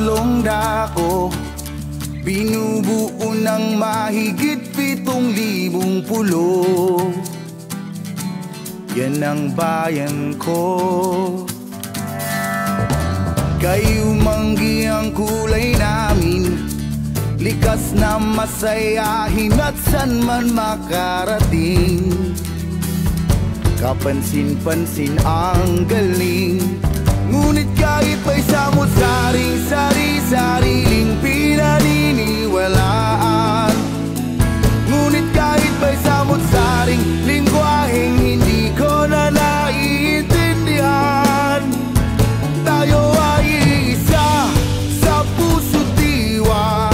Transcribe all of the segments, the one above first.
tatlong dako, binubuo ng mahigit 7,000 pulo. Yan ang bayan ko. Kayo manggi ang kulay namin, likas na masayahin at san man makarating. Kapansin-pansin ang galing, ngunit kahit pa'y samot-saring sari-sariling pinaniniwalaan. Ngunit kahit pa'y samot-saring lingwaheng hindi ko na naiintindihan, tayo ay isa sa puso't diwa,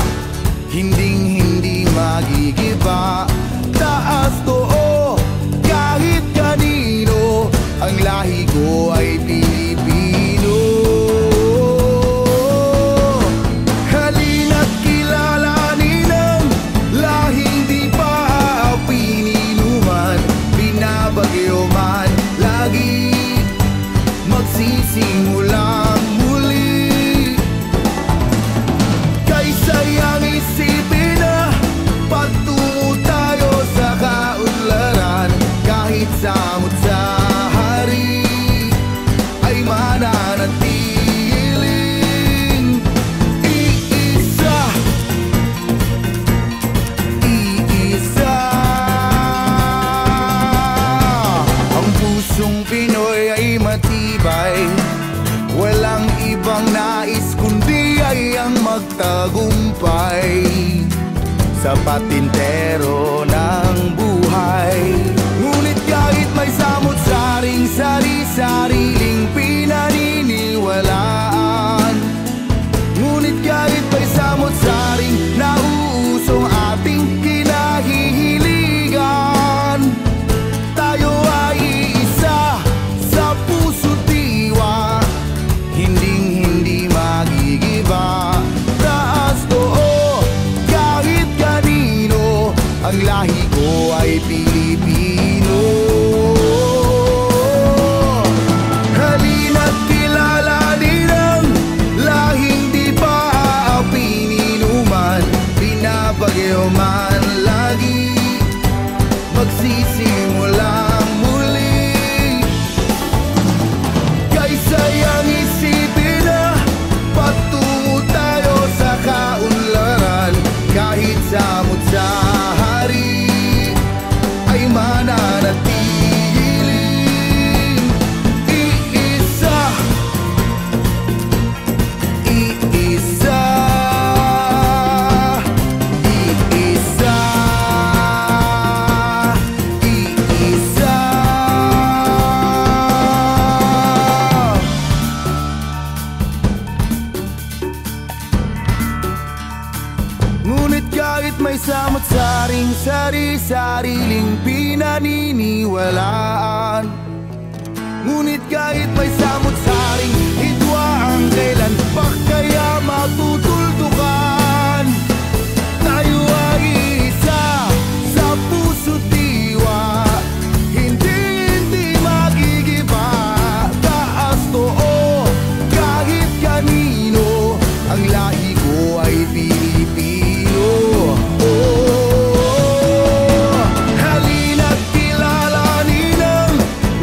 hinding-hindi magigiba. Taas too kahit kanino, ang lahi ko ay Pilipino. Halina't kilalanin ang lahing di pa pininuman, binabagyo man lagi magsisimulang muli. Kaysayang isipin na patungo tayo sa kaunlaran, kahit samot sa hari ay mananatiling iisa. Iisa. Ang pusong Pinoy ay matibay, walang ibang nais kundi ay ang magtagumpay sa patintero ng buhay. Ngunit kahit may samot-saring sari-sariling pinaniniwalaan, ngunit kahit may samot-saring nauusong ating kinahihiligan, tayo ay isa sa puso't diwa, hinding-hindi magigiba. Taas too kahit kanino, ang lahi ko ay Pilipino. Halina't kilalanin ang lahing di pa pininuman, binabagyo man lagi magsisimulang muli. Kaysayang isipin na patungo tayo sa kaunlaran, kahit samot sa hari ay mananatiling iisa. Iisa. Iisa. Iisa. Ngunit kahit may samot-saring sari-sariling pinaniniwalaan, ngunit kahit may samot-saring hidwa ang kailan pa kaya matutultukan, tayo ay isa sa puso't diwa, hindi magigiba. Taas too kahit kanino, ang lahi ko ay Pilipino. Halina't kilalanin ang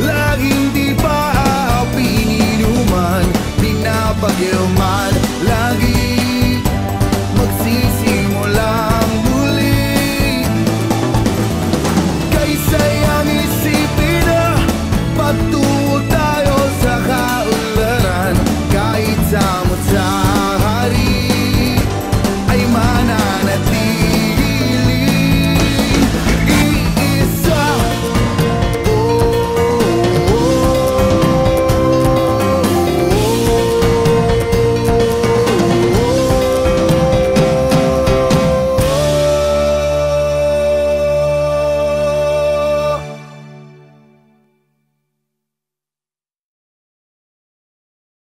lahing di pa pininuman, binabagyo man lagi magsisimulang muli. Kaysayang isipin na patungo tayo sa kaunlaran, kahit samot